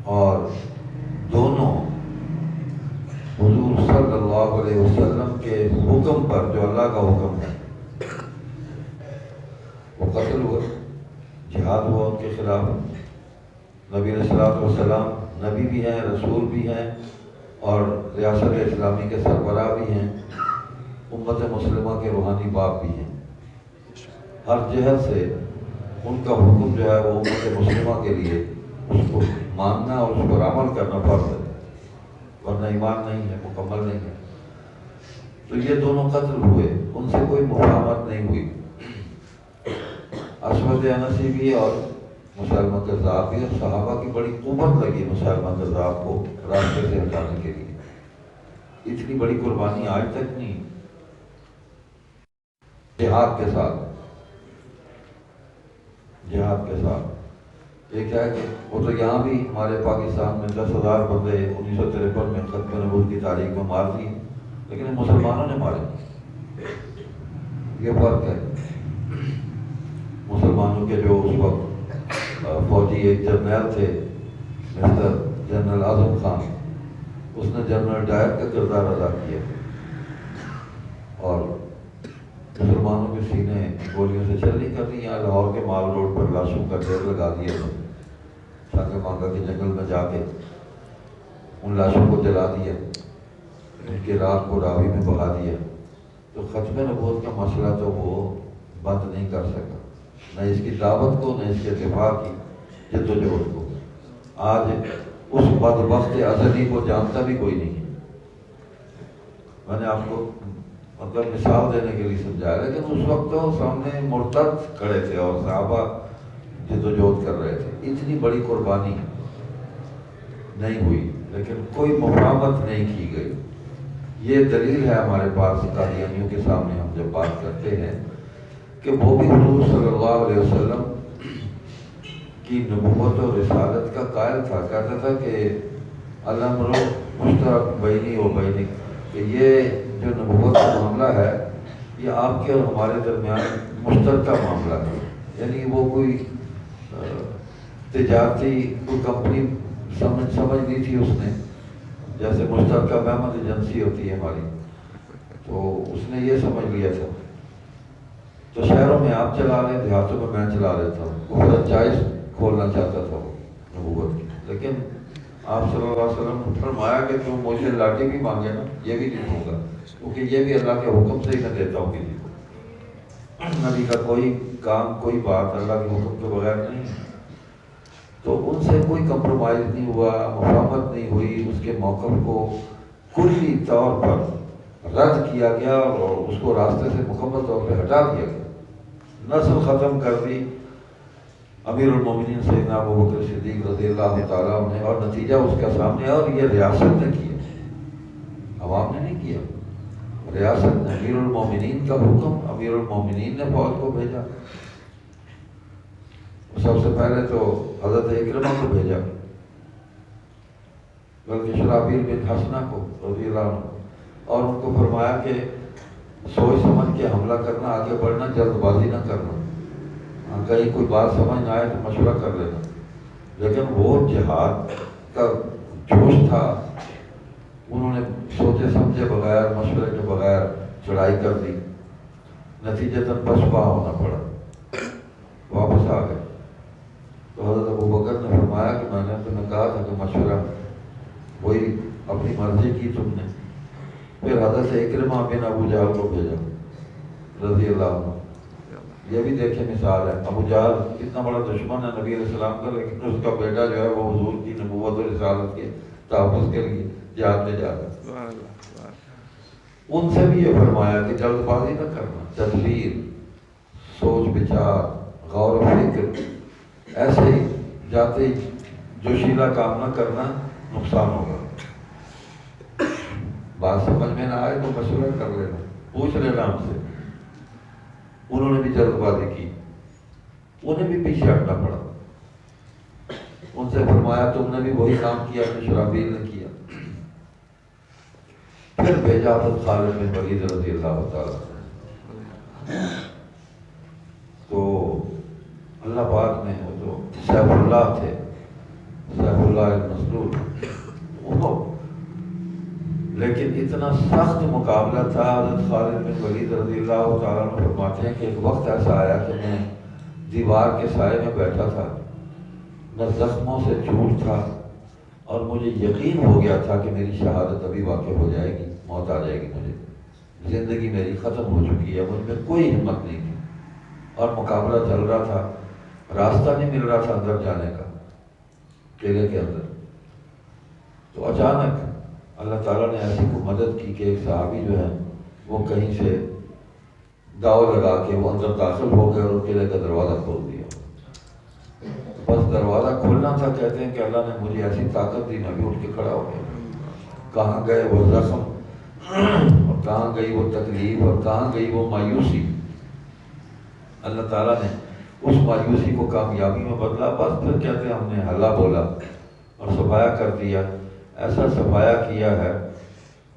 اور دونوں حضور صلی اللہ علیہ وسلم کے حکم پر، جو اللہ کا حکم ہے، وہ قتل ہوئے، جہاد ہوا ان کے خلاف۔ نبی علیہ الصلوۃ والسلام نبی بھی ہیں، رسول بھی ہیں، اور ریاست اسلامی کے سربراہ بھی ہیں، امت مسلمہ کے روحانی باپ بھی ہیں۔ ہر جہت سے ان کا حکم جو ہے وہ امت مسلمہ کے لیے اس کو ماننا اور اس پر عمل کرنا فرض ہے، ورنہ ایمان نہیں ہے، مکمل نہیں ہے۔ تو یہ دونوں قتل ہوئے، ان سے کوئی مفاہمت نہیں ہوئی۔ اسود انسی بھی اور مسلمہ کذاب بھی، اور صحابہ کی بڑی قوت لگی مسلمہ کذاب کو راستے سے ہٹانے کے لیے۔ اتنی بڑی قربانی آج تک نہیں۔ جہاد کے ساتھ یہ کیا ہے کہ وہ تو یہاں بھی ہمارے پاکستان میں 10,000 بندے 1953 میں ختم نبوت کی تاریخ میں مار دیے، لیکن مسلمانوں نے مارے۔ یہ فرق ہے۔ مسلمانوں کے جو اس وقت فوجی ایک جرنیل تھے مسٹر جنرل اعظم خان، اس نے جنرل ڈائر کا کردار ادا کیا، اور مسلمانوں کے سینے گولیوں سے چھلنی کر دی۔ یہاں لاہور کے مال روڈ پر لاشوں کا ڈھیر لگا دیا، چھاکے مانگا کے جنگل میں جا کے ان لاشوں کو جلا دیا، ان کے رات کو راوی میں بہا دیا۔ تو ختم نبوت کا مسئلہ تو وہ بند نہیں کر سکا، نہ اس کی دعوت کو، نہ اس کے دفاع کی جدوجہد کو۔ آج اس بدبخت ازلی کو جانتا بھی کوئی نہیں ہے۔ میں نے آپ کو مطلب مثال دینے کے لیے سمجھایا، لیکن اس وقت تو سامنے مرتد کھڑے تھے اور صحابہ جدوجہد کر رہے تھے۔ اتنی بڑی قربانی نہیں ہوئی، لیکن کوئی مفاہمت نہیں کی گئی۔ یہ دلیل ہے ہمارے پاس قادیانیوں کے سامنے ہم جب بات کرتے ہیں کہ وہ بھی حضور صلی اللہ علیہ وسلم کی نبوت اور رسالت کا قائل تھا۔ کہتا تھا کہ الامر مشترک بینی و بینک، کہ یہ جو نبوت کا معاملہ ہے یہ آپ کے اور ہمارے درمیان مشترکہ معاملہ ہے، یعنی وہ کوئی تجارتی کوئی کمپنی سمجھ لی تھی اس نے، جیسے مشترکہ مہمت ایجنسی ہوتی ہے ہماری، تو اس نے یہ سمجھ لیا تھا۔ تو شہروں میں آپ چلا رہے، دیہاتوں میں میں چلا لیتا ہوں۔ وہ فرنچائز کھولنا چاہتا تھا وہ نبوت کی، لیکن آپ صلی اللہ علیہ وسلم نے فرمایا کہ تم مجھے لاٹھی بھی مانگے نا، یہ بھی نہیں دوں گا، کیونکہ یہ بھی اللہ کے حکم سے ہی میں دیتا ہوں کسی کو۔ نبی کا کوئی کام، کوئی بات اللہ کے حکم کے بغیر نہیں۔ تو ان سے کوئی کمپرومائز نہیں ہوا، مفاہمت نہیں ہوئی، اس کے موقف کو کلی طور پر رد کیا گیا اور اس کو راستے سے مکمل طور پہ ہٹا دیا گیا، نسل ختم کر دی امیر المومنین سیدنا ابوبکر صدیق رضی اللہ تعالیٰ عنہ، اور نتیجہ اس کا سامنے ہے۔ اور یہ ریاست نے کیا، عوام نے نہیں کیا، ریاست نے، امیر المومنین کا حکم، امیر المومنین نے فوج کو بھیجا۔ سب سے پہلے تو حضرت اکرمہ کو بھیجا، بلکہ شرحبیل بن حسنہ کو رضی اللہ عنہ، اور ان کو فرمایا کہ سوچ سمجھ کے حملہ کرنا، آگے بڑھنا، جلد بازی نہ کرنا، کہیں کوئی بات سمجھ نہ آئے تو مشورہ کر لینا۔ لیکن وہ جہاد کا جوش تھا، انہوں نے سوچے سمجھے بغیر، مشورے کے بغیر چڑھائی کر دی، نتیجتاً پسپا ہونا پڑا، واپس آ گئے۔ تو حضرت ابوبکر نے فرمایا کہ میں نے تمہیں کہا تھا کہ مشورہ، وہی اپنی مرضی کی تم نے۔ پھر حضرت اکرمہ بن ابو جہل کو بھیجا رضی اللہ عنہ۔ یہ بھی دیکھیں مثال ہے، ابو جہل کتنا بڑا دشمن ہے نبی علیہ السلام کا، لیکن اس کا بیٹا جو ہے وہ حضور کی نبوت اور رسالت کے تحفظ کے لیے جہاد میں جا رہا ہے۔ ان سے بھی یہ فرمایا کہ جلد بازی نہ کرنا، تدبیر، سوچ بچار، غور و فکر، ایسے ہی جاتے ہی جوشیلا کام نہ کرنا، نقصان ہوگا۔ بات سمجھ میں نہ آئے تو مشورہ کر لینا، پوچھ لینا ہم سے۔ انہوں نے بھی جلد بازی کی، انہیں بھی پیچھے ہٹنا پڑا۔ ان سے فرمایا تم نے بھی وہی کام کیا جو شرحبیل نے کیا۔ پھر بھیجا حضرت خالد بن ولید رضی اللہ تعالیٰ۔ تو اللہ پاک نے، وہ جو سیف اللہ تھے، سیف اللہ ابن اتنا سخت مقابلہ تھا. حضرت خالد بن ولید رضی اللہ تعالیٰ عنہ فرماتے ہیں کہ ایک وقت ایسا آیا کہ میں دیوار کے سائے میں بیٹھا تھا، نہ زخموں سے چور تھا، اور مجھے یقین ہو گیا تھا کہ میری شہادت ابھی واقع ہو جائے گی، موت آ جائے گی، مجھے زندگی میری ختم ہو چکی ہے، مجھ میں کوئی ہمت نہیں تھی، اور مقابلہ چل رہا تھا، راستہ نہیں مل رہا تھا اندر جانے کا قلعے کے اندر. تو اچانک اللہ تعالیٰ نے ایسی کو مدد کی کہ ایک صحابی جو ہے وہ کہیں سے داؤ لگا کے وہ اندر داخل ہو گئے اور قلعے کا دروازہ کھول دیا. بس دروازہ کھولنا تھا، کہتے ہیں کہ اللہ نے مجھے ایسی طاقت دی، میں بھی اٹھ کے کھڑا ہو گیا. کہاں گئے وہ زخم، اور کہاں گئی وہ تکلیف، اور کہاں گئی وہ مایوسی. اللہ تعالیٰ نے اس مایوسی کو کامیابی میں بدلا. بس پھر کہتے ہیں ہم نے ہلا بولا اور صفایا کر دیا. ایسا صفایا کیا ہے،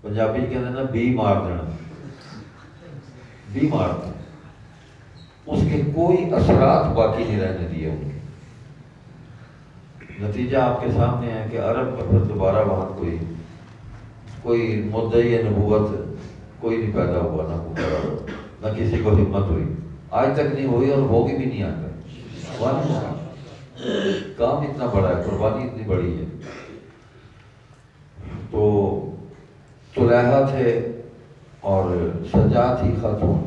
پنجابی کہتے ہیں نا بی مار دینا، بی مار دینا، اس کے کوئی اثرات باقی نہیں رہنے دیے. ان کے نتیجہ آپ کے سامنے ہے کہ عرب میں پھر دوبارہ وہاں کوئی مدعی نبوت کوئی نہیں پیدا ہوا، نہ کسی کو ہمت ہوئی، آج تک نہیں ہوئی اور ہوگی بھی نہیں آتا. کام اتنا بڑا ہے، قربانی اتنی بڑی ہے. تو طلحہ تھے اور سجاد ہی خاتون،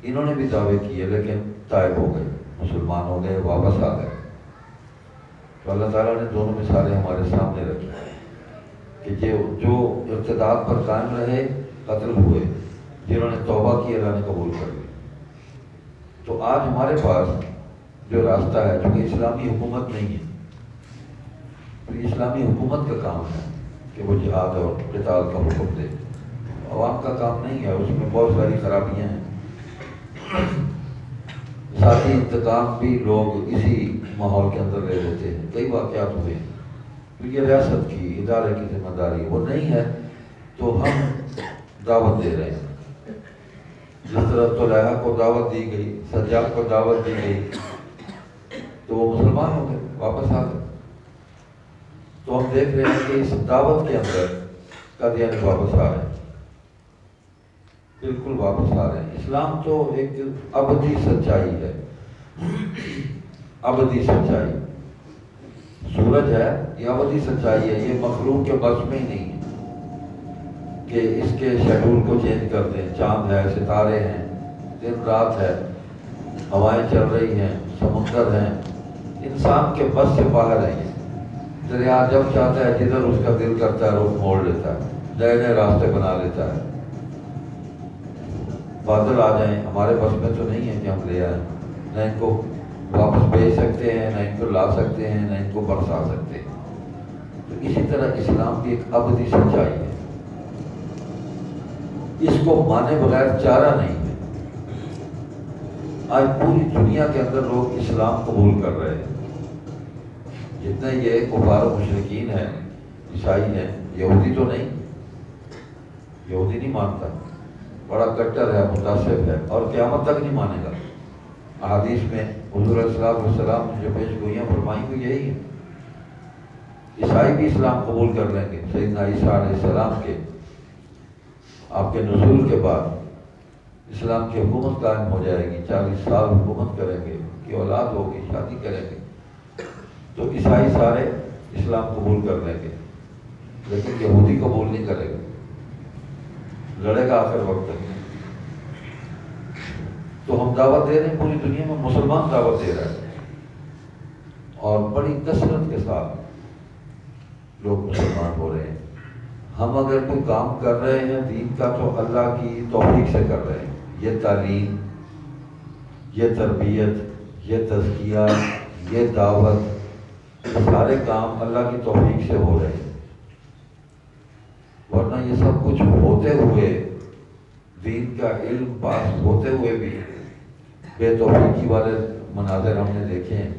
انہوں نے بھی دعوے کیے لیکن طائب ہو گئے، مسلمان ہو گئے، واپس آ گئے. تو اللہ تعالیٰ نے دونوں مثالیں ہمارے سامنے رکھی کہ جو ارتداد پر قائم رہے قتل ہوئے، جنہوں نے توبہ کی اللہ نے قبول کر لی. تو آج ہمارے پاس جو راستہ ہے، چونکہ اسلامی حکومت نہیں ہے، تو اسلامی حکومت کا کام ہے کہ وہ جہاد اور قتال کا حکم دے. عوام کا کام نہیں ہے، اس میں بہت ساری خرابیاں ہیں. ذاتی انتقام بھی لوگ اسی ماحول کے اندر لے لیتے ہیں. کئی واقعات ہوئے ہیں. تو یہ ریاست کی، ادارے کی ذمہ داری وہ نہیں ہے، تو ہم دعوت دے رہے ہیں. جس طرح طلحہ کو دعوت دی گئی، سجاد کو دعوت دی گئی، تو وہ مسلمان ہو گئے، واپس آ گئے. تو ہم دیکھ رہے ہیں کہ اس دعوت کے اندر قادیانی واپس آ رہے ہیں، بالکل واپس آ رہے ہیں. اسلام تو ایک ابدی سچائی ہے، ابدی سچائی. سورج ہے، یہ ابدی سچائی ہے، یہ مخلوق کے بس میں ہی نہیں ہے کہ اس کے شیڈول کو چینج کر دیں. چاند ہے، ستارے ہیں، دن رات ہے، ہوائیں چل رہی ہیں، سمندر ہیں، انسان کے بس سے باہر ہے. یہ دریا جب چاہتا ہے جدھر اس کا دل کرتا ہے رخ موڑ لیتا ہے، نئے نئے راستے بنا لیتا ہے. بادل آ جائیں، ہمارے بس میں تو نہیں ہے کہ ہم لے آئیں، نہ ان کو واپس بھیج سکتے ہیں، نہ ان کو لا سکتے ہیں، نہ ان کو برسا سکتے ہیں. تو اسی طرح اسلام بھی ایک ابدی سچائی ہے، اس کو مانے بغیر چارہ نہیں ہے. آج پوری دنیا کے اندر لوگ اسلام قبول کر رہے ہیں. جتنے یہ کفار و مشرکین ہیں، عیسائی ہیں، یہودی تو نہیں، یہودی نہیں مانتا، بڑا کٹر ہے، متعصب ہے، اور قیامت تک نہیں مانے گا. احادیث میں حضور علیہ السلام نے جو پیش گوئیاں فرمائی وہ یہی ہے. عیسائی بھی اسلام قبول کر لیں گے. سیدنا عیسیٰ علیہ السلام کے آپ کے نزول کے بعد اسلام کی حکومت قائم ہو جائے گی، 40 سال حکومت کریں گے، ان کی اولاد ہوگی، شادی کریں گے. تو عیسائی سارے اسلام قبول کر لیں گے، لیکن یہودی قبول نہیں کرے گا، لڑے گا آخر وقت تک. تو ہم دعوت دے رہے ہیں، پوری دنیا میں مسلمان دعوت دے رہے ہیں، اور بڑی کثرت کے ساتھ لوگ مسلمان ہو رہے ہیں. ہم اگر کوئی کام کر رہے ہیں دین کا تو اللہ کی توفیق سے کر رہے ہیں. یہ تعلیم، یہ تربیت، یہ تزکیہ، یہ دعوت، سارے کام اللہ کی توفیق سے ہو رہے ہیں. ورنہ یہ سب کچھ ہوتے ہوئے، دین کا علم پاس ہوتے ہوئے بھی بے توفیقی والے مناظر ہم نے دیکھے ہیں.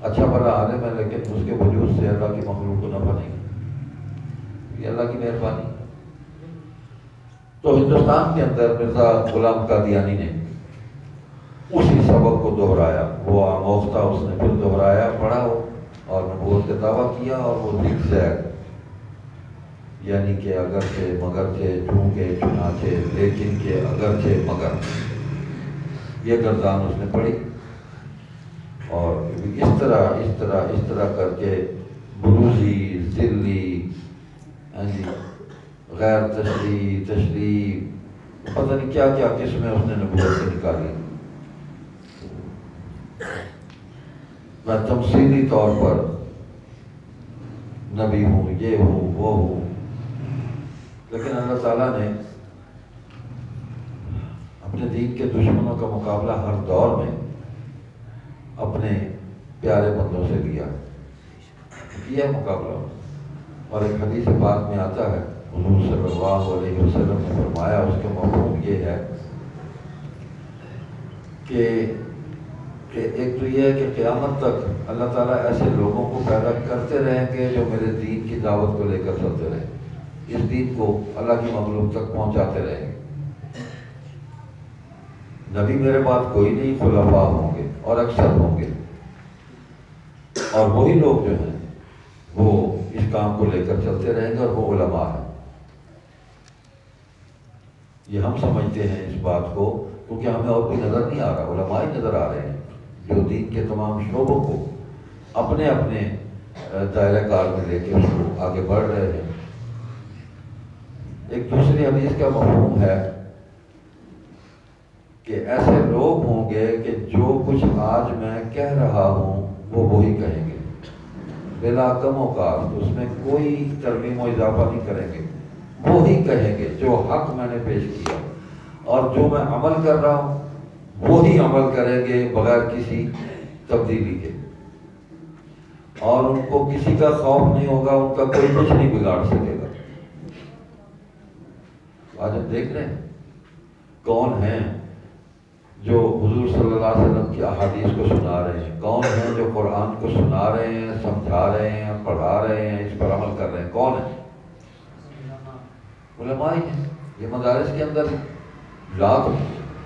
اچھا بڑا عالم ہے لیکن اس کے وجود سے اللہ کی مخلوق کو نفع نہیں. یہ اللہ کی مہربانی. تو ہندوستان کے اندر مرزا غلام قادیانی نے اسی سبق کو دہرایا، وہ آموختہ اس نے پھر دہرایا، پڑھا اور نبوت کا دعویٰ کیا، اور وہ زگ یعنی کہ اگرچہ مگرچہ چونکہ چنانچہ لیکن کہ اگرچہ مگر، یہ گردان اس نے پڑھی، اور اس طرح کر کے بروزی، ذلی، غیر تشریح پتہ نہیں کیا کیا قسمیں اس نے نبوت سے نکالی۔ میں تمثیلی طور پر نبی ہوں، یہ ہوں، وہ ہوں، لیکن اللہ تعالیٰ نے اپنے دین کے دشمنوں کا مقابلہ ہر دور میں اپنے پیارے بندوں سے کیا مقابلہ۔ اور ایک حدیث پاک میں آتا ہے، حضور صلی اللہ علیہ وسلم نے فرمایا، اس کا مفہوم یہ ہے کہ ایک تو یہ ہے کہ قیامت تک اللہ تعالیٰ ایسے لوگوں کو پیدا کرتے رہیں گے جو میرے دین کی دعوت کو لے کر چلتے رہیں گے، اس دین کو اللہ کی مخلوق تک پہنچاتے رہیں گے۔ نبی میرے بعد کوئی نہیں، خلفاء ہوں گے اور اکثر ہوں گے، اور وہی لوگ جو ہیں وہ اس کام کو لے کر چلتے رہیں گے، اور وہ علماء ہیں۔ یہ ہم سمجھتے ہیں اس بات کو کیونکہ ہمیں اور کوئی نظر نہیں آ رہا، علماء ہی نظر آ رہے ہیں جو دین کے تمام شعبوں کو اپنے اپنے دائرہ کار میں لے کے اس کو آگے بڑھ رہے ہیں۔ ایک دوسری حدیث کا مفہوم ہے کہ ایسے لوگ ہوں گے کہ جو کچھ آج میں کہہ رہا ہوں وہ وہی کہیں گے، بلا کم و کاست، اس میں کوئی ترمیم و اضافہ نہیں کریں گے، وہی کہیں گے جو حق میں نے پیش کیا، اور جو میں عمل کر رہا ہوں وہی عمل کریں گے بغیر کسی تبدیلی کے، اور ان کو کسی کا خوف نہیں ہوگا، ان کا کوئی کچھ نہیں بگاڑ سکے گا۔ آج ہم دیکھ رہے ہیں کون ہیں جو حضور صلی اللہ علیہ وسلم کی احادیث کو سنا رہے ہیں، کون ہیں جو قرآن کو سنا رہے ہیں، سمجھا رہے ہیں، پڑھا رہے ہیں، اس پر عمل کر رہے ہیں، کون ہیں؟ علماء ہی ہیں۔ یہ مدارس کے اندر لاکھ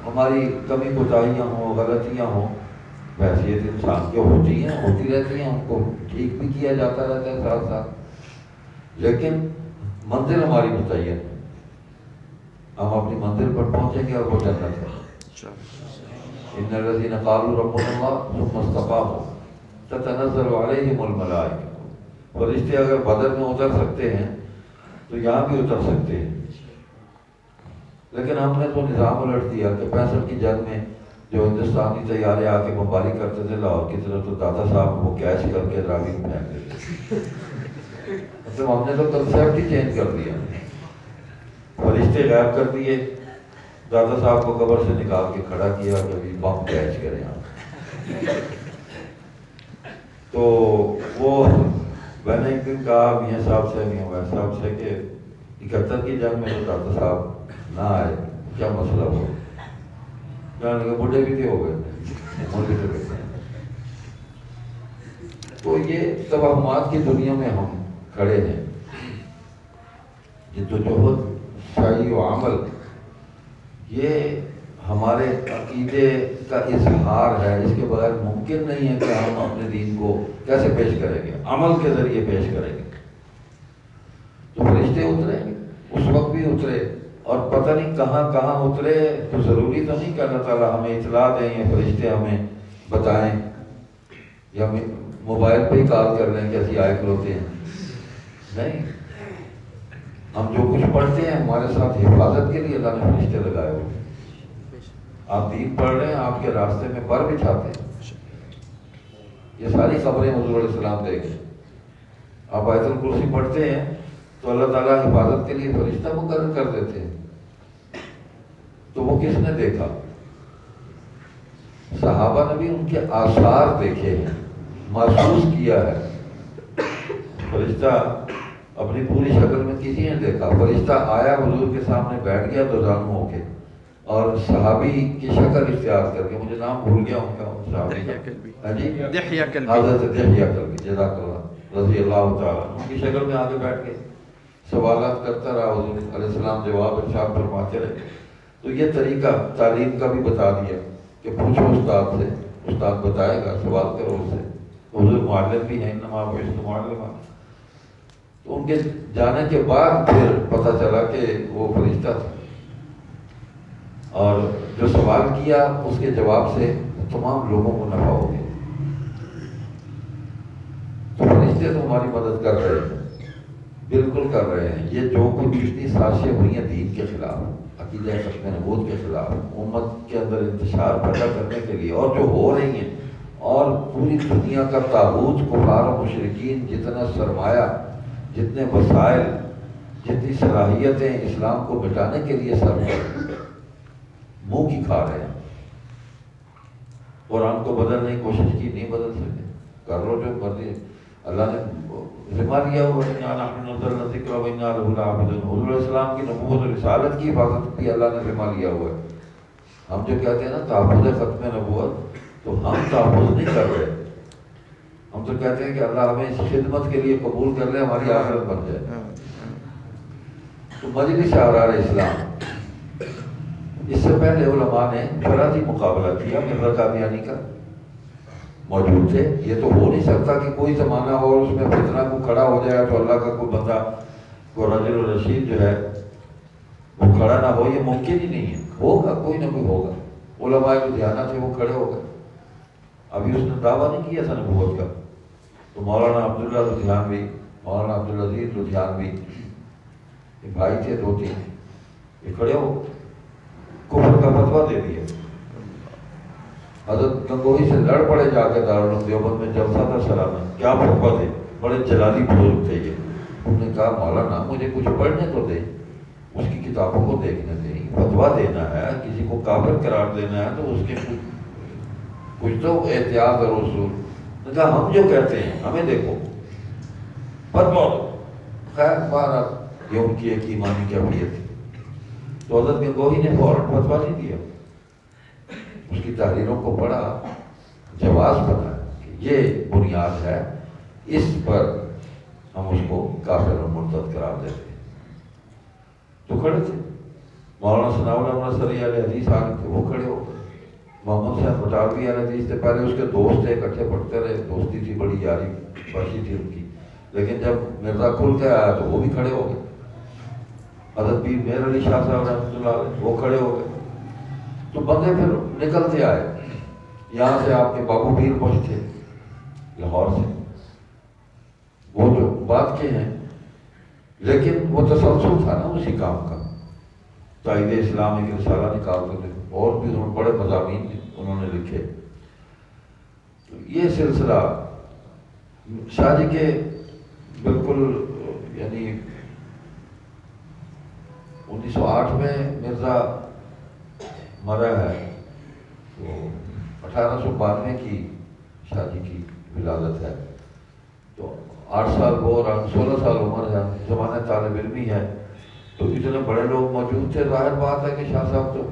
ہماری کمی کوتاہیاں ہوں، غلطیاں ہوں، بحثیت انسان کے ہوتی رہتی ہیں، ان کو ٹھیک بھی کیا جاتا رہتا ہے ساتھ ساتھ، لیکن منزل ہماری متعین ہے، ہم اپنی منزل پر پہنچیں گے اور وہ جنت ہے۔ ان الذین قالوا ربنا اللہ ثم استقاموا تتنزل علیہم الملائکہ، فرشتے اگر بدر میں اتر سکتے ہیں تو یہاں بھی اتر سکتے ہیں، لیکن ہم نے تو نظام الٹ دیا کہ 65 کی جنگ میں جو ہندوستانی طیارے آ کے بمباری کرتے تھے لاہور کی طرف، تو دادا صاحب وہ کیچ کر کے راوی میں پھینک دیتے، مطلب ہم نے تو کنسیپٹ ہی چینج کر دیا، فرشتے غائب کر دیے، دادا صاحب کو قبر سے نکال کے کھڑا کیا کہ ابھی بم کیچ کریں آپ۔ تو وہ میں نے ایک دن کہا میاں صاحب سے، میاں ویس صاحب سے کہ 71 کی جنگ میں تو دادا صاحب نہ آئے، کیا مسئلہ ہوا؟ کہنے لگے بڈھے بھی تھے، ہو گئے تھے، مر بھی تھے۔ تو یہ توہمات کی دنیا میں ہم کھڑے ہیں، جدوجہد، سعی و عمل، یہ ہمارے عقیدے کا اظہار ہے، اس کے بغیر ممکن نہیں ہے کہ ہم اپنے دین کو کیسے پیش کریں گے، عمل کے ذریعے پیش کریں گے۔ تو فرشتے اترے، اس وقت بھی اترے، اور پتہ نہیں کہاں کہاں اترے، تو ضروری تو نہیں کہ اللہ تعالیٰ ہمیں اطلاع دیں یا فرشتے ہمیں بتائیں یا موبائل پہ ہی کال کر لیں کہ ایسی آئے کھلوتے ہیں، نہیں، ہم جو کچھ پڑھتے ہیں ہمارے ساتھ حفاظت کے لیے اللہ نے فرشتے لگائے ہوئے۔ آپ دین پڑھ رہے ہیں، آپ کے راستے میں پر بچھاتے ہیں، یہ ساری خبریں حضور علیہ السلام دے گئے۔ آپ آیت الکرسی پڑھتے ہیں تو اللہ تعالیٰ حفاظت کے لیے فرشتہ مقرر کر دیتے ہیں۔ تو وہ کس نے دیکھا؟ صحابہ نے بھی ان کے آثار دیکھے ہیں، محسوس کیا ہے۔ فرشتہ اپنی پوری شکل میں کسی نے دیکھا، فرشتہ آیا حضور کے سامنے بیٹھ گیا دورانوں ہو کے، اور صحابی کی شکل اختیار کر کے، مجھے نام بھول گیا ان کا، صحابی دحیہ کلبی، حضرت دحیہ کلبی جزاک اللہ رضی اللہ تعالیٰ، ان کی شکل میں آگے بیٹھ کے سوالات کرتا رہا، حضور علیہ السلام جواب ارشاد فرماتے رہے۔ تو یہ طریقہ تعلیم کا بھی بتا دیا کہ پوچھو استاد سے، استاد بتائے گا، سوال کرو اس سے، حضور معلم بھی ہیں، انما بعثت معلما۔ تو ان کے جانے کے بعد پھر پتہ چلا کہ وہ فرشتہ تھا، اور جو سوال کیا اس کے جواب سے تمام لوگوں کو نفع ہو گیا۔ تو فرشتے تو ہماری مدد کر رہے ہیں، بالکل کر رہے ہیں۔ یہ جو کچھ جتنی سازشیں ہوئی ہیں دین کے خلاف، عقیدہ ختم نبوت کے خلاف، امت کے اندر انتشار پیدا کرنے کے لیے، اور جو ہو رہی ہیں، اور پوری دنیا کا تابوت کفار و مشرکین جتنا سرمایہ، جتنے وسائل، جتنی صلاحیتیں اسلام کو مٹانے کے لیے سر منہ کی کھا رہے ہیں۔ قرآن کو بدلنے کی کوشش کی، نہیں بدل سکے، کر لو جو مرضی۔ اللہ نے ذمہ لیا ہوا ہے، حضور علیہ السلام کی نبوت اور رسالت کی حفاظت بھی اللہ نے ذمہ لیا ہوا ہے۔ ہم جو کہتے ہیں نا تحفظ ختم نبوت، تو ہم تحفظ نہیں کر رہے، ہم تو کہتے ہیں کہ اللہ ہمیں اس خدمت کے لیے قبول کر لے، ہماری آخرت بن جائے۔ تو مجلس احرار اسلام، اس سے پہلے علماء نے فرضی مقابلہ کیا، مرزا قادیانی کا موجود تھے۔ یہ تو ہو نہیں سکتا کہ کوئی زمانہ ہو اور اس میں فتنہ کو کھڑا ہو جائے تو اللہ کا کوئی بندہ، کوئی رجل الرشید جو ہے وہ کھڑا نہ ہو، یہ ممکن ہی نہیں ہے۔ ہوگا، کوئی نہ کوئی ہوگا۔ علماء جو دیانت تھے وہ کھڑے ہو گئے۔ ابھی اس نے دعویٰ نہیں کیا تھا نبوت کا، تو مولانا عبداللہ لدھیانوی، مولانا عبدالعزیز لدھیانوی، یہ بھائی تھے دو تین، یہ کھڑے ہو کفر کا فتویٰ دے دیا۔ حضرت گنگوہی سے لڑ پڑے جا کے دارالعلوم دیوبند میں جلسہ تھا سالانہ، کیا فتویٰ دے، بڑے جلالی بزرگ تھے یہ۔ انہوں نے کہا مولانا مجھے کچھ پڑھنے تو دے، اس کی کتابوں کو دیکھنے دیں، فتویٰ دینا ہے، کسی کو کافر قرار دینا ہے تو اس کے کچھ تو احتیاط اور اصول۔ نے کہا ہم جو کہتے ہیں ہمیں دیکھو، فتویٰ دو۔ خیر بہرحال یہ ان کی ایک ایمانی کیفیت تھی۔ تو حضرت گنگوہی نے فوراً فتویٰ نہیں دیا، اس کی تحریروں کو پڑھا، جواز بنا کہ یہ بنیاد ہے، اس پر ہم اس کو کافر اور مرتد قرار دیتے ہیں۔ تو کھڑے تھے مولانا ثناء اللہ نصری علیہ حدیث عالم تھے، وہ کھڑے ہو گئے۔ محمد صاحب بٹالوی علیہ حدیث سے پہلے اس کے دوست تھے، اکٹھے پڑھتے رہے، دوستی تھی، بڑی یاری باشی تھی ان کی۔ لیکن جب مرزا کھل کے آیا تو وہ بھی کھڑے ہو گئے۔ حضرت پیر مہر علی شاہ صاحب رحمۃ اللہ علیہ وہ کھڑے ہو گئے۔ تو بندے پھر نکلتے آئے، یہاں سے آپ کے بابو پیر پہنچے لاہور سے، وہ جو بات کے ہیں، لیکن وہ تسلسل تھا نا اسی کام کا۔ تائید اسلام ایک رسالہ نکالتے تھے، اور بھی انہوں نے بڑے مضامین انہوں نے لکھے۔ یہ سلسلہ شاہ جی کے بالکل یعنی 1908 میں مرزا مرا ہے، تو 1892 کی شاہ جی کی ولادت ہے، تو 8 سال وہ اور 16 سال عمر ہے، زمانہ طالب علمی ہے، تو اتنے بڑے لوگ موجود تھے۔ ظاہر بات ہے کہ شاہ صاحب تو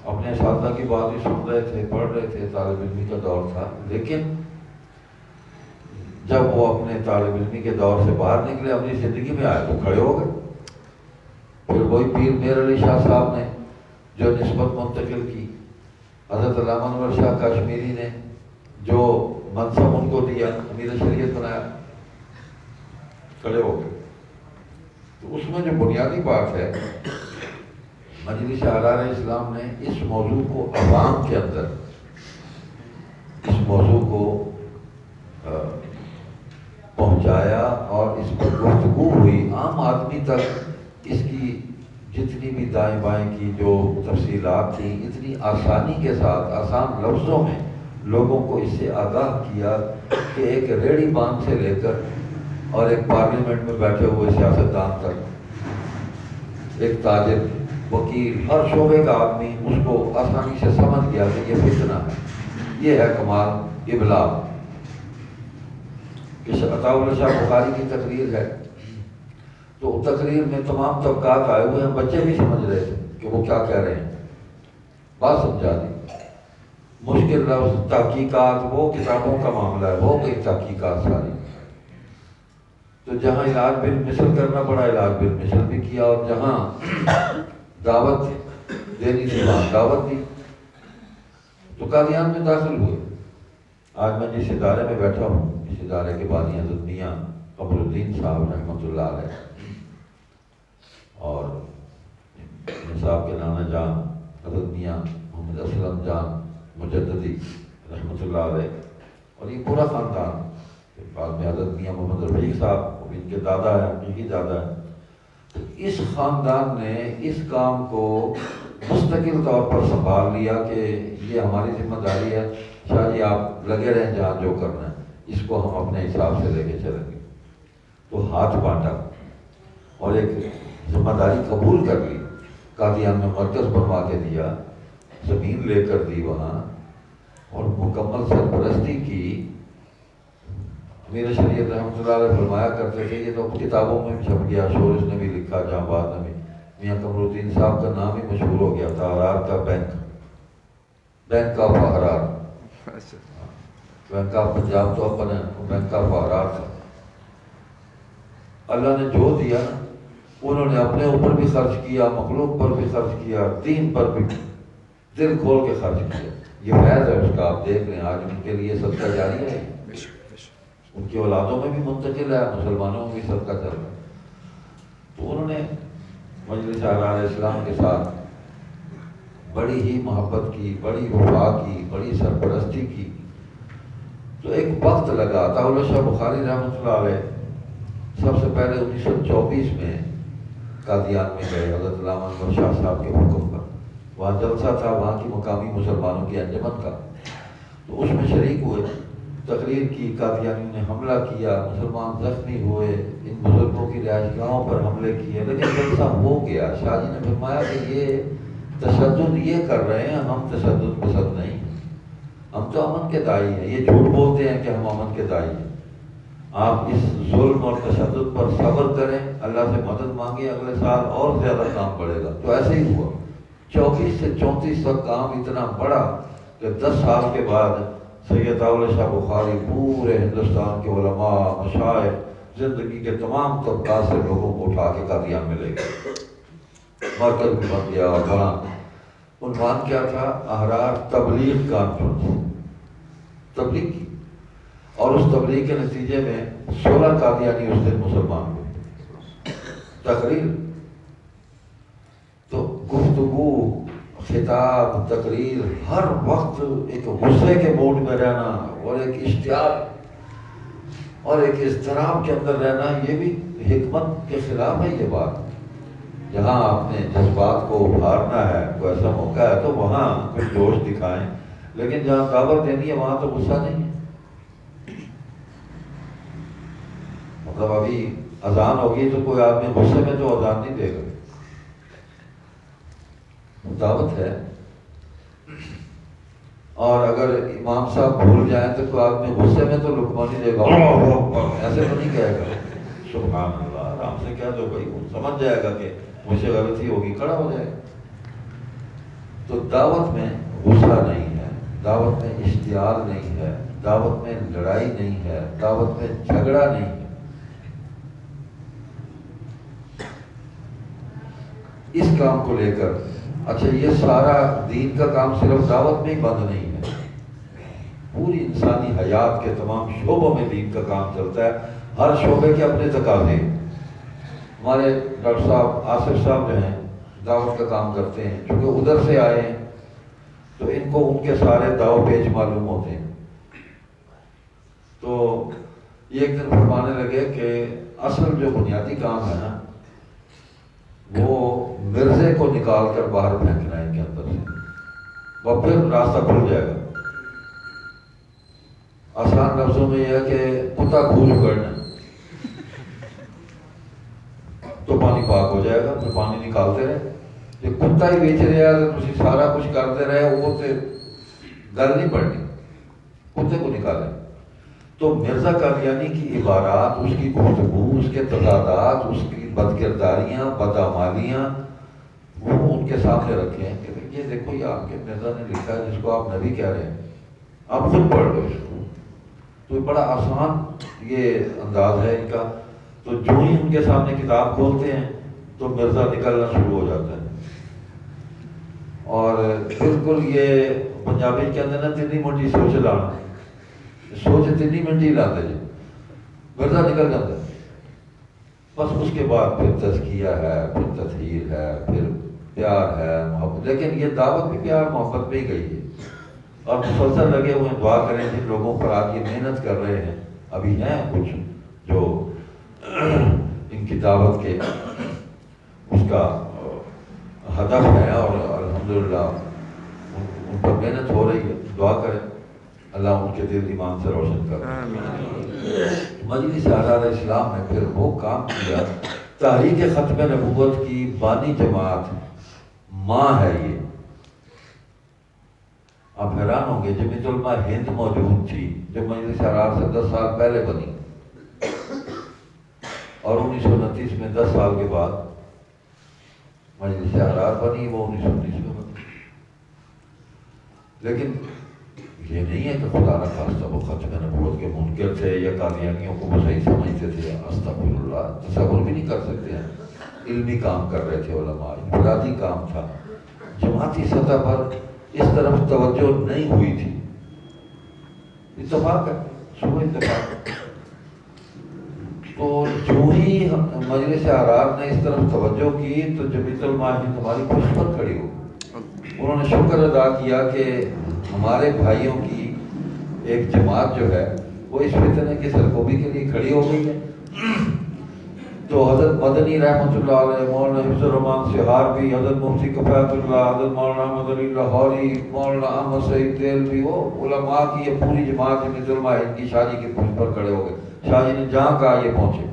اپنے اساتذہ کی بات ہی سن رہے تھے، پڑھ رہے تھے، طالب علمی کا دور تھا۔ لیکن جب وہ اپنے طالب علمی کے دور سے باہر نکلے، اپنی زندگی میں آئے تو کھڑے ہو گئے۔ پھر وہی پیر مہر علی شاہ صاحب نے جو نسبت منتقل کی، حضرت علامہ انور شاہ کشمیری نے جو منصب ان کو دیا، امیر شریعت بنایا، کھڑے ہو گئے۔ تو اس میں جو بنیادی بات ہے، مجلس احرار اسلام نے اس موضوع کو عوام کے اندر، اس موضوع کو پہنچایا، اور اس پر گفتگو ہوئی عام آدمی تک۔ اس کی جتنی بھی دائیں بائیں کی جو تفصیلات تھیں، اتنی آسانی کے ساتھ، آسان لفظوں میں لوگوں کو اس سے آگاہ کیا کہ ایک ریڑھی بان سے لے کر اور ایک پارلیمنٹ میں بیٹھے ہوئے سیاستدان تک، ایک تاجر، وکیل، ہر شعبے کا آدمی اس کو آسانی سے سمجھ گیا کہ یہ فتنہ ہے۔ یہ ہے کمال ابلاغ کہ عطاء اللہ شاہ بخاری کی تقریر ہے، تو تقریر میں تمام طبقات آئے ہوئے ہیں، بچے بھی سمجھ رہے تھے کہ وہ کیا کہہ رہے ہیں، بات سمجھا دی۔ مشکل لفظ، تحقیقات، وہ کتابوں کا معاملہ ہے، ہو گئی تحقیقات ساری۔ تو جہاں علاج بالمثل کرنا پڑا، علاج بالمثل بھی کیا، اور جہاں دعوت دینی تھی وہاں دعوت دی۔ تو قادیان میں داخل ہوئے۔ آج میں جس ادارے میں بیٹھا ہوں، اس ادارے کے بانی حضرت میاں قمر الدین صاحب رحمۃ اللہ علیہ، اور صاحب کے نانا جان حضرت میاں محمد اسلم جان مجددی رحمۃ اللہ علیہ، اور یہ پورا خاندان، بعد میں حضرت میاں محمد رفیق صاحب وہ ان کے دادا ہیں، حقیقی دادا ہیں۔ تو اس خاندان نے اس کام کو مستقل طور پر سنبھال لیا کہ یہ ہماری ذمہ داری ہے، شاہ جی آپ لگے رہیں جہاں جو کرنا ہے، اس کو ہم اپنے حساب سے لے کے چلیں گے۔ تو ہاتھ بانٹا اور ایک ذمہ داری قبول کر لی، قادیان میں مرکز بنوا کے دیا، زمین لے کر دی وہاں، اور مکمل سرپرستی کی۔ امیر شریعت رحمۃ اللہ علیہ فرمایا کرتے تھے، یہ تو کتابوں میں بھی چھپ گیا، شورش نے بھی لکھا، جہاں بعد نے بھی، میاں قمر الدین صاحب کا نام ہی مشہور ہو گیا تھا، احرار کا bank, bank of Ahrar, bank of Punjab تو اپن ہے، بینک آف احرار تھا۔ اللہ نے جو دیا انہوں نے اپنے اوپر بھی خرچ کیا، مخلوق پر بھی خرچ کیا، دین پر بھی دل کھول کے خرچ کیا۔ یہ فیض ہے اس کا، آپ دیکھ لیں آج ان کے لیے صدقہ جاری ہے، ان کی اولادوں میں بھی منتقل ہے، مسلمانوں میں بھی صدقہ چل رہا ہے۔ تو انہوں نے مجلس احرار اسلام کے ساتھ بڑی ہی محبت کی، بڑی وفا کی، بڑی سرپرستی کی۔ تو ایک وقت لگا، عطا اللہ شاہ بخاری رحمۃ اللہ علیہ سب سے پہلے 1924 میں قادیان میں گئے حضرت علامہ انور شاہ صاحب کے حکم پر، وہاں جلسہ تھا وہاں کی مقامی مسلمانوں کی انجمن کا، تو اس میں شریک ہوئے، تقریر کی، قادیانیوں نے حملہ کیا، مسلمان زخمی ہوئے، ان بزرگوں کی رہائش گاہوں پر حملے کیے، لیکن جلسہ ہو گیا۔ شاہ جی نے فرمایا کہ یہ تشدد یہ کر رہے ہیں، ہم تشدد پسند نہیں ہیں، ہم تو امن کے داعی ہیں، یہ جھوٹ بولتے ہیں کہ ہم امن کے داعی ہیں، آپ اس ظلم اور تشدد پر صبر کریں، اللہ سے مدد مانگیں، اگلے سال اور زیادہ کام بڑھے گا۔ تو ایسے ہی ہوا، 24 سے 34 تک کام اتنا بڑا کہ 10 سال کے بعد سید اول شاہ بخاری پورے ہندوستان کے علماء، مشائخ، زندگی کے تمام طبقات سے لوگوں کو اٹھا کے قادیان میں لے گئے، مرکز بھی بن گیا۔ اور بڑا عنوان کیا تھا؟ احرار تبلیغ کانفرنس، تبلیغ کی، اور اس تبلیغ کے نتیجے میں 16 قادیانی اس دن مسلمان ہوئے۔ تقریر تو گفتگو، خطاب، تقریر، ہر وقت ایک غصے کے موڈ میں رہنا اور ایک اشتعال اور ایک اضطراب کے اندر رہنا، یہ بھی حکمت کے خلاف ہے۔ یہ بات جہاں آپ نے جذبات کو ابھارنا ہے، کوئی ایسا موقع ہے تو وہاں کچھ جوش دکھائیں، لیکن جہاں دعوت دینی ہے وہاں تو غصہ نہیں ہے۔ مطلب ابھی اذان ہوگی تو کوئی آدمی غصے میں تو اذان نہیں دے گا، دعوت ہے۔ اور اگر امام صاحب بھول جائیں تو کوئی آدمی غصے میں تو لقمہ نہیں دے گا، ایسے تو نہیں کہے گا، سبحان اللہ، آرام سے کہہ دو بھائی، وہ سمجھ جائے گا کہ مجھ سے غلطی ہوگی، کھڑا ہو جائے گا۔ تو دعوت میں غصہ نہیں ہے، دعوت میں اشتعال نہیں ہے، دعوت میں لڑائی نہیں ہے، دعوت میں جھگڑا نہیں ہے۔ اس کام کو لے کر، اچھا یہ سارا دین کا کام صرف دعوت میں ہی بند نہیں ہے، پوری انسانی حیات کے تمام شعبوں میں دین کا کام چلتا ہے، ہر شعبے کے اپنے تقاضے۔ ہمارے ڈاکٹر صاحب آصف صاحب جو ہیں دعوت کا کام کرتے ہیں، چونکہ ادھر سے آئے ہیں تو ان کو ان کے سارے داؤ پیچ معلوم ہوتے ہیں۔ تو یہ ایک دن فرمانے لگے کہ اصل جو بنیادی کام ہے نا، وہ مرزے کو نکال کر باہر پھینکنا ہے ان کے اندر سے، وہ پھر راستہ کھل جائے گا۔ آسان لفظوں میں یہ ہے کہ کتا کھوج اگڑنا تو پانی پاک ہو جائے گا، پھر پانی نکالتے رہے۔ یہ کتا ہی بیچ رہے اگر تھی سارا کچھ کرتے رہے، وہ تو گل نہیں پڑنی، کتے کو نکالیں۔ تو مرزا قادیانی کی عبارات، اس کی گفتگو، اس کے تضادات، اس کی بد کرداریاں، بدعمالیاں، وہ ان کے سامنے رکھے ہیں کہ یہ دیکھو یہ آپ کے مرزا نے لکھا ہے جس کو آپ نبی کہہ رہے ہیں، آپ خود پڑھ لو اس کو۔ تو بڑا آسان یہ انداز ہے ان کا۔ تو جو ہی ان کے سامنے کتاب کھولتے ہیں تو مرزا نکلنا شروع ہو جاتا ہے، اور بالکل یہ پنجابی کے اندر نا تینی منڈی سوچ لانا، سوچ تینی منڈی لاتے جی، مرزا نکل جاتا ہے۔ بس اس کے بعد پھر تزکیہ ہے، پھر تطہیر ہے، پھر پیار ہے، محبت. لیکن یہ دعوت بھی پیار محبت میں ہی گئی ہے. اور مسلسل لگے ہوئے دعا کریں جن لوگوں پر آج یہ محنت کر رہے ہیں. ابھی ہیں کچھ جو ان کی دعوت کے اس کا ہدف ہے، اور الحمدللہ ان پر محنت ہو رہی ہے. دعا کریں اللہ ان کے دل ایمان سے روشن کرے. مجلس احرار اسلام نے پھر وہ کام کیا، تحریک ختم نبوت کی بانی جماعت ماں ہے یہ. آپ حیران ہوں گے جمعیت علماء ہند موجود تھی جو مجلس احرار سے 10 سال پہلے بنی، اور 1929 میں 10 سال کے بعد مجلس احرار بنی. وہ 1919 میں بنی. لیکن یہ نہیں ہے کہ خدا نہ خواستہ وہ ختم نبوت کے منکر تھے یا قادیانیوں کو وہ صحیح سمجھتے تھے. استغفر اللہ، تصور بھی نہیں کر سکتے ہیں. علمی کام کر رہے تھے علماء، انفرادی کام تھا. جماعتی سطح پر اس طرف توجہ نہیں ہوئی تھی. اتفاق ہے، صبح اتفاق. تو جو ہی مجلس احرار نے اس طرف توجہ کی تو جمعیت علماء ہند ہماری پشت پر کھڑی ہو. انہوں نے شکر ادا کیا کہ ہمارے بھائیوں کی ایک جماعت جو ہے وہ اس فتنے کی سرکوبی کے لیے کھڑی ہو گئی ہے. تو حضرت مدنی رحمۃ اللہ علیہ، مولانا حفظ الرحمان سہاربی، حضرت مفتی کفایت اللہ، حضرت مولانا احمد علی لاہوری، مولانا احمد سعید دہلوی، وہ علماء کی یہ پوری جماعت جمعیت علماء ہند کی شاہ جی کے پشت پر کھڑے ہو گئے. شاہ جی نے جہاں کہا یہ پہنچے،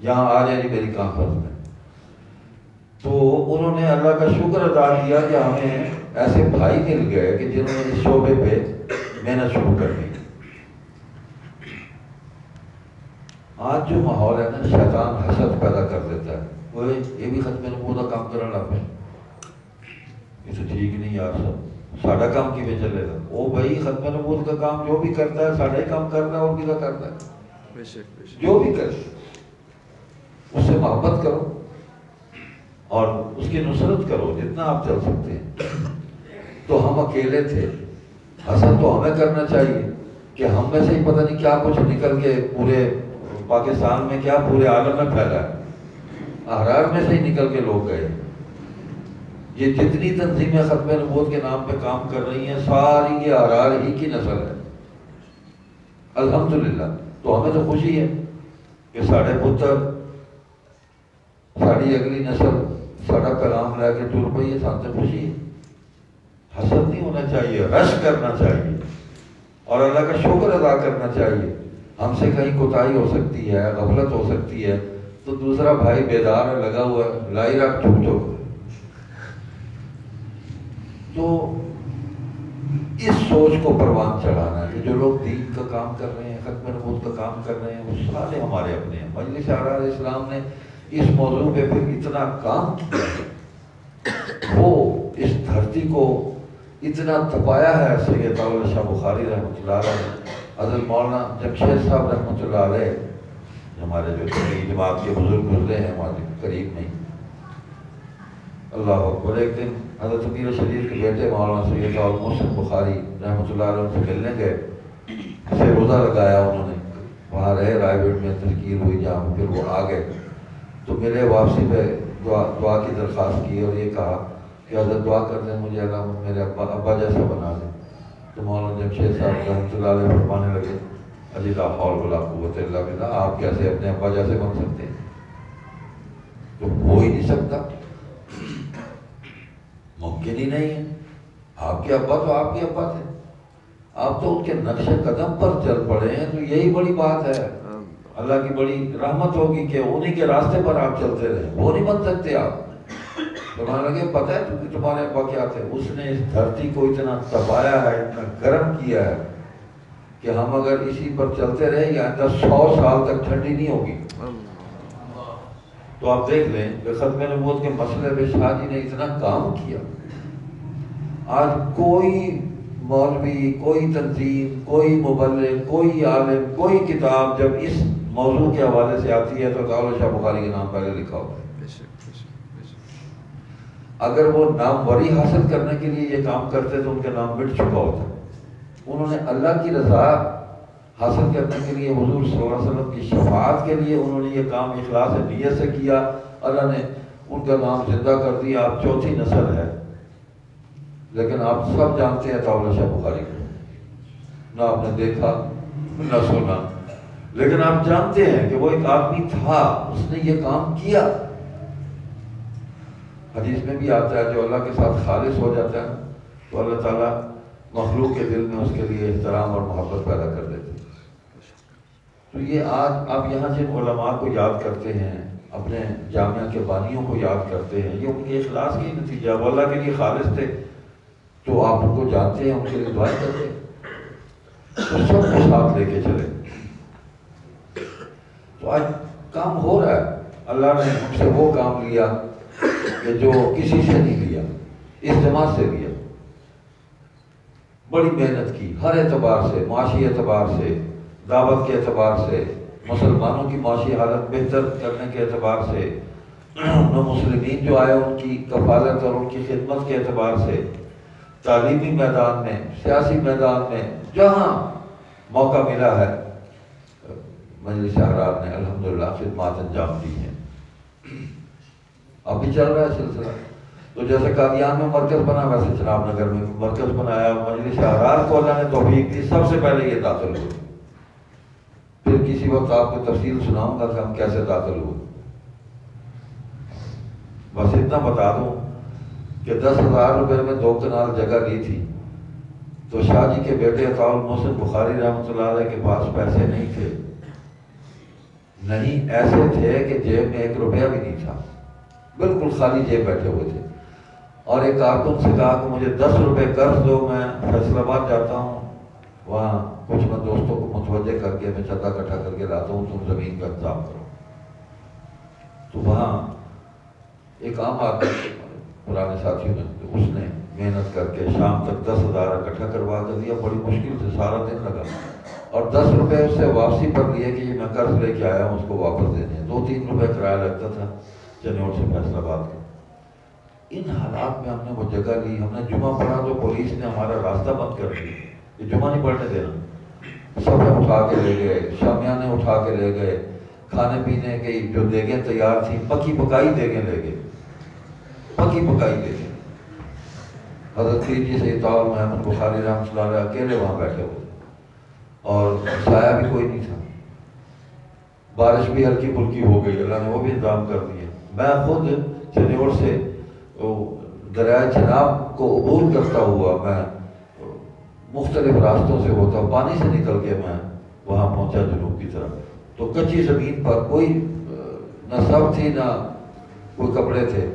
یہاں آ جائیں میری کانفرنس میں. تو انہوں نے اللہ کا شکر ادا کیا کہ ہمیں ایسے بھائی مل گئے کہ جنہوں نے اس شعبے پہ محنت شروع کر دی. آج جو ماحول ہے نا، شیطان حسد پیدا کر دیتا ہے. وہ یہ بھی ختم نبوت کا کام کرنا لگ پہ، یہ تو ٹھیک نہیں یار، سب ساڈا کام کیویں چلے گا. وہ بھائی ختم نبوت کا کام جو بھی کرتا ہے ساڈا ہی کام کرتا ہے، اور کیا کرتا ہے. جو بھی کرے اس سے محبت کرو اور اس کی نصرت کرو جتنا آپ چل سکتے ہیں. تو ہم اکیلے تھے. حسد تو ہمیں کرنا چاہیے کہ ہم میں سے ہی پتہ نہیں کیا کچھ نکل کے پورے پاکستان میں، کیا پورے عالم میں پھیلا ہے. احرار میں سے ہی نکل کے لوگ گئے. یہ جتنی تنظیمیں ختم نبوت کے نام پہ کام کر رہی ہیں ساری یہ احرار ہی کی نسل ہے الحمدللہ. تو ہمیں تو خوشی ہے کہ ساڑھے پتر، ساری اگلی نسل ساڑھا پیغام لے کے ٹر پئی ہے. ساتھ سے خوشی ہے. حسد نہیں ہونا چاہیے، رش کرنا چاہیے اور اللہ کا شکر ادا کرنا چاہیے. ہم سے کہیں کوتاہی ہو سکتی ہے، غفلت ہو سکتی ہے، تو دوسرا بھائی بیدار ہے، لگا ہوا ہے، لائی رکھ چھپ چھپ. تو اس سوچ کو پروان چڑھانا ہے کہ جو لوگ دین کا کام کر رہے ہیں، ختم نبوت کا کام کر رہے ہیں، وہ سارے ہمارے اپنے ہیں. مجلس احرار اسلام نے اس موضوع پہ پھر اتنا کام کیا، وہ اس دھرتی کو اتنا تپایا ہے. سید دولت شاہ بخاری رحمۃ اللہ علیہ، حضرت مولانا جمشید صاحب رحمۃ اللہ علیہ، ہمارے جو جماعت کے بزرگ گزرے ہیں ہمارے قریب میں. اللہ اکبر. ایک دن حضرت امیر شریف کے بیٹے مولانا سید محسن بخاری رحمۃ اللہ علیہ سے ملنے گئے. اسے روزہ لگایا انہوں نے، وہاں رہے رائے گڑھ میں، تشکیل ہوئی جہاں. پھر وہ آ گئے تو ملے، واپسی پہ دعا کی درخواست کی اور یہ کہا کہ حضرت دعا کر دیں مجھے اللہ میرے ابا جیسا بنا دیں. تو مولانا جمشید صاحب رحمۃ اللہ علیہ فرمانے لگے علی لا حول ولا قوت الا باللہ، آپ کیسے اپنے ابا جیسے بن سکتے ہیں؟ تو ہو ہی نہیں سکتا، ممکن ہی نہیں ہے. آپ کے ابا تو آپ کے ابا تھے، آپ تو ان کے نقش قدم پر چل پڑے ہیں. تو یہی بڑی بات ہے. اللہ کی بڑی رحمت ہوگی کہ انہی کے راستے پر آپ چلتے رہے. وہ نہیں بن سکتے آپ. فرمانے لگے پتہ ہے تمہارے ابا کیا تھے؟ اس نے اس دھرتی کو اتنا تپایا ہے، اتنا گرم کیا ہے کہ ہم اگر اسی پر چلتے رہے یا 100 سال تک ٹھنڈی نہیں ہوگی. تو آپ دیکھ لیں کہ ختم نبوت کے مسئلے پہ شاہ جی نے اتنا کام کیا. آج کوئی مولوی، کوئی تنظیم، کوئی مبلغ، کوئی عالم، کوئی کتاب جب اس موضوع کے حوالے سے آتی ہے تو دولت شاہ بخاری کے نام پہلے لکھا ہوتا ہے. اگر وہ ناموری حاصل کرنے کے لیے یہ کام کرتے تو ان کا نام مٹ چکا ہوتا. انہوں نے اللہ کی رضا حاصل کرنے کے لیے حضور صلی اللہ علیہ وسلم کی شفاعت کے لیے انہوں نے یہ کام اخلاص نیت سے کیا، اللہ نے ان کا نام زندہ کر دیا، آپ چوتھی نسل ہے۔ لیکن آپ سب جانتے ہیں طاولہ شاہ بخاری کو، نہ آپ نے دیکھا نہ سنا، لیکن آپ جانتے ہیں کہ وہ ایک آدمی تھا، اس نے یہ کام کیا۔ حدیث میں بھی آتا ہے جو اللہ کے ساتھ خالص ہو جاتا ہے تو اللہ تعالیٰ مخلوق کے دل میں اس کے لیے احترام اور محبت پیدا کر دیتے ہیں۔ تو یہ آج آپ یہاں جن علماء کو یاد کرتے ہیں، اپنے جامعہ کے بانیوں کو یاد کرتے ہیں، یہ ان کے اخلاص کا ہی نتیجہ ہے۔ وہ اللہ کے لیے خالص تھے تو آپ ان کو جانتے ہیں، ان کے لیے دعائیں کرتے ہیں، تو سب کو ساتھ لے کے چلے۔ تو آج کام ہو رہا ہے، اللہ نے ہم سے وہ کام لیا کہ جو کسی سے نہیں لیا، اس جماعت سے لیا۔ بڑی محنت کی ہر اعتبار سے، معاشی اعتبار سے، دعوت کے اعتبار سے، مسلمانوں کی معاشی حالت بہتر کرنے کے اعتبار سے، مسلمین جو آئے ان کی کفالت اور ان کی خدمت کے اعتبار سے، تعلیمی میدان میں، سیاسی میدان میں، جہاں موقع ملا ہے مجلس احرار نے الحمدللہ خدمات انجام دی ہیں۔ اب بھی چل رہا ہے سلسلہ۔ تو جیسے قادیان میں مرکز بنا، ویسے جناب نگر میں مرکز بنایا، مجلس احرار کو اللہ نے توفیق دی، سب سے پہلے یہ داخل ہوئے۔ پھر کسی وقت آپ کو تفصیل سناؤں گا کہ ہم کیسے داخل ہوئے۔ بس اتنا بتا دوں کہ 10,000 روپے میں 2 کنال جگہ لی تھی، تو شاہ جی کے بیٹے عطاء المحسن بخاری رحمۃ اللہ علیہ کے پاس پیسے نہیں تھے، نہیں ایسے تھے کہ جیب میں 1 روپیہ بھی نہیں تھا، بالکل خالی جیب بیٹھے ہوئے تھے، اور ایک کارکن سے کہا کہ مجھے 10 روپے قرض دو، میں فیصل آباد جاتا ہوں، وہاں کچھ میں دوستوں کو متوجہ کر کے میں چندہ اکٹھا کر کے لاتا ہوں، تم زمین کا انتظام کرو۔ تو وہاں ایک عام آدمی پرانے ساتھیوں نے، اس نے محنت کر کے شام تک 10,000 اکٹھا کروا کر دیا، بڑی مشکل سے سارا دن لگا، اور 10 روپے اس سے واپسی پر لیے کہ یہ میں قرض لے کے آیا ہوں، اس کو واپس دینے ہیں۔ 2-3 روپے کرایہ لگتا تھا چنیوٹ سے فیصل آباد کا۔ ان حالات میں ہم نے وہ جگہ لی، ہم نے جمعہ پڑھا تو پولیس نے ہمارا راستہ بند کر دیا، یہ جمعہ نہیں پڑھنے دینا۔ سب اٹھا کے لے گئے، شامیانے اٹھا کے لے گئے، کھانے پینے کی جو دیگیں تیار تھیں، پکی پکائی دیگیں لے گئے، پکی پکائی دیگیں۔ حضرت جی سے عطاء محمد بخاری رحمۃ اللہ علیہ اکیلے وہاں بیٹھے ہوئے، اور سایہ بھی کوئی نہیں تھا، بارش بھی ہلکی پھلکی ہو گئی، اللہ نے وہ بھی انتظام کر دیے۔ میں خود چنیوٹ سے دریائے چناب کو عبور کرتا ہوا میں مختلف راستوں سے ہوتا، پانی سے نکل کے میں وہاں پہنچا جنوب کی طرف۔ تو کچی زمین پر کوئی نہ سب تھی نہ کوئی کپڑے تھے،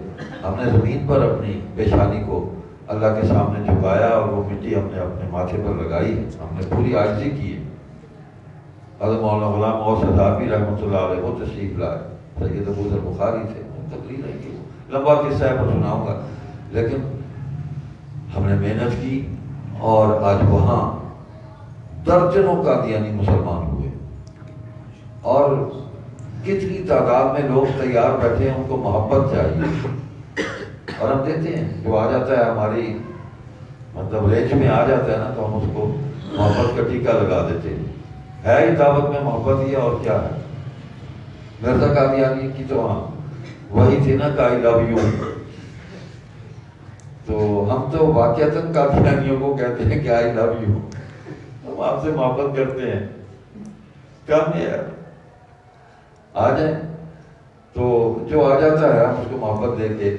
ہم نے زمین پر اپنی پیشانی کو اللہ کے سامنے جھکایا، اور وہ مٹی ہم نے اپنے ماتھے پر لگائی، ہم نے پوری عاجزی کی۔ حضرت مولانا غلام غوث صاحبی رحمۃ اللہ علیہ وہ تشریف لائے، سید ابو ذر بخاری تھے، تقریر ہے کہ لمبا قصہ ہے پر سناؤں گا، لیکن ہم نے محنت کی، اور آج وہاں درجنوں قادیانی مسلمان ہوئے، اور کتنی تعداد میں لوگ تیار بیٹھے ہیں، ان کو محبت چاہیے، اور ہم دیتے ہیں۔ جو آ جاتا ہے ہماری مطلب رینج میں آ جاتا ہے نا، تو ہم اس کو محبت کا ٹیکہ لگا دیتے ہیں۔ ہے ہی دعوت میں محبت ہی ہے، اور کیا ہے۔ مرزا قادیانی کی تو ہاں وہی تھی نا کہ آئی لو یو، تو ہم تو واقعتاً قادیانیوں کو کہتے ہیں کہ آئی لو یو، ہم آپ سے محبت کرتے ہیں، کم ہے یار، آ جائیں۔ تو جو آ جاتا ہے ہم اس کو محبت دے کے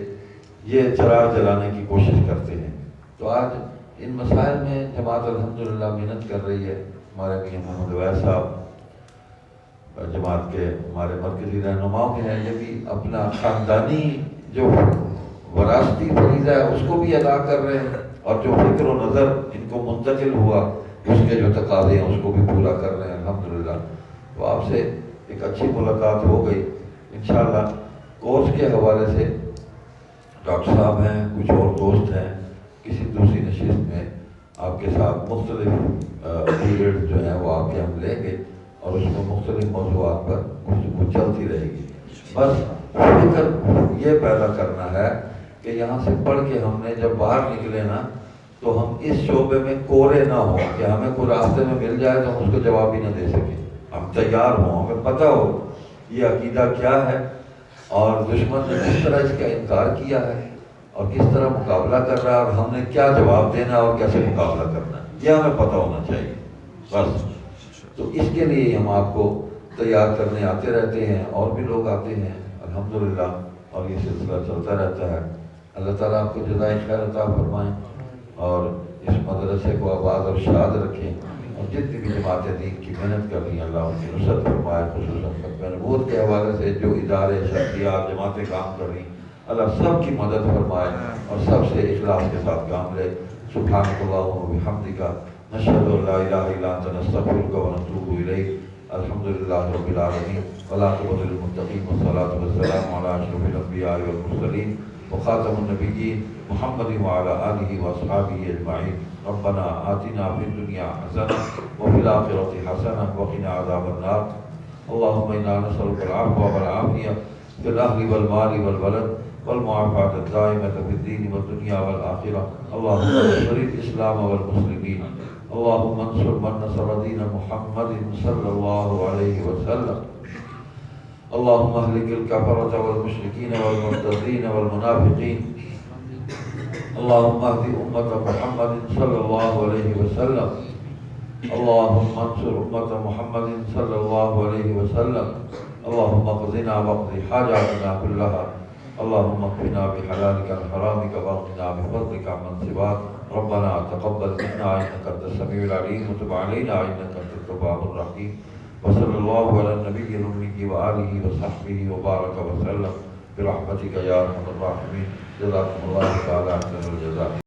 یہ چراغ جلانے کی کوشش کرتے ہیں۔ تو آج ان مسائل میں جماعت الحمدللہ محنت کر رہی ہے۔ ہمارے میاں محمد ویس صاحب جماعت کے ہمارے مرکزی رہنماؤں میں ہیں، یہ بھی اپنا خاندانی جو وراثتی فریضہ ہے اس کو بھی ادا کر رہے ہیں، اور جو فکر و نظر ان کو منتقل ہوا اس کے جو تقاضے ہیں اس کو بھی پورا کر رہے ہیں الحمدللہ۔ تو آپ سے ایک اچھی ملاقات ہو گئی، انشاءاللہ کورس کے حوالے سے ڈاکٹر صاحب ہیں، کچھ اور دوست ہیں، کسی دوسری نشست میں آپ کے ساتھ مختلف پیریڈ جو ہیں وہ آپ کے ہم لیں گے، اور اس میں مختلف موضوعات پر گفتگو چلتی رہے گی۔ بس فکر یہ پیدا کرنا ہے کہ یہاں سے پڑھ کے ہم نے جب باہر نکلے نا تو ہم اس شعبے میں کورے نہ ہوں کہ ہمیں کوئی راستے میں مل جائے تو ہم اس کو جواب ہی نہ دے سکیں. ہم تیار ہوں، ہمیں پتہ ہو یہ عقیدہ کیا ہے اور دشمن نے کس طرح اس کا انکار کیا ہے اور کس طرح مقابلہ کر رہا ہے اور ہم نے کیا جواب دینا اور کیسے مقابلہ کرنا ہے، یہ ہمیں پتہ ہونا چاہیے بس. تو اس کے لیے ہم آپ کو تیار کرنے آتے رہتے ہیں، اور بھی لوگ آتے ہیں الحمدللہ، اور یہ سلسلہ چلتا رہتا ہے. اللہ تعالیٰ آپ کو جزائے خیر عطا فرمائیں اور اس مدرسے کو آباد اور شاد رکھیں، اور جتنی بھی جماعت دین کی محنت کر رہی ہیں اللہ ان کی نصرت فرمائے. خصوصاً ختم نبوت کے حوالے سے جو ادارے شخصیات جماعتیں کام کر رہی ہیں اللہ سب کی مدد فرمائے اور سب سے اخلاص کے ساتھ کام لے. سبحانک اللہم و بحمدک نشہد ان لا الہ الا انت نستغفرک و نتوب الیک. الحمدللہ رب العالمین والعاقبۃ للمتقین والصلاۃ والسلام علی اشرف الانبیاء والمرسلین وخاتم النبیین محمد وعلی آلہ واصحابہ اجمعین. ربنا آتنا فی الدنیا حسنہ وفی الآخرۃ حسنہ وقنا عذاب النار. اللہم انا نسألک العفو والعافیہ فی الاہل والمال والولد والمعافاة الدائمة في الدین والدنیا والآخرہ. اللہم انصر الاسلام والمسلمین. اللہم انصر من نصر دین محمد صلی اللہ علیہ وسلم. اللہم اہلک الکفرۃ والمشرکین والمرتدین والمنافقین. اللہم اہد امت محمد صلی اللہ علیہ وسلم. اللہم انصر امت محمد صلی اللہ علیہ وسلم. اللہم اقضنا واقض حاجاتنا کلہا. اللہم اکفنا بحلالک عن حرامک واغننا بفضلک عمن سواک. ربنا تقبل منا انک انت السمیع العلیم وتب علینا انک انت التواب الرحیم. وصلی اللہ علی النبی الأمی وآلہ وصحبہ وبارک وسلم برحمتک یا ارحم الراحمین. جزاکم اللہ تعالی خیر الجزاء.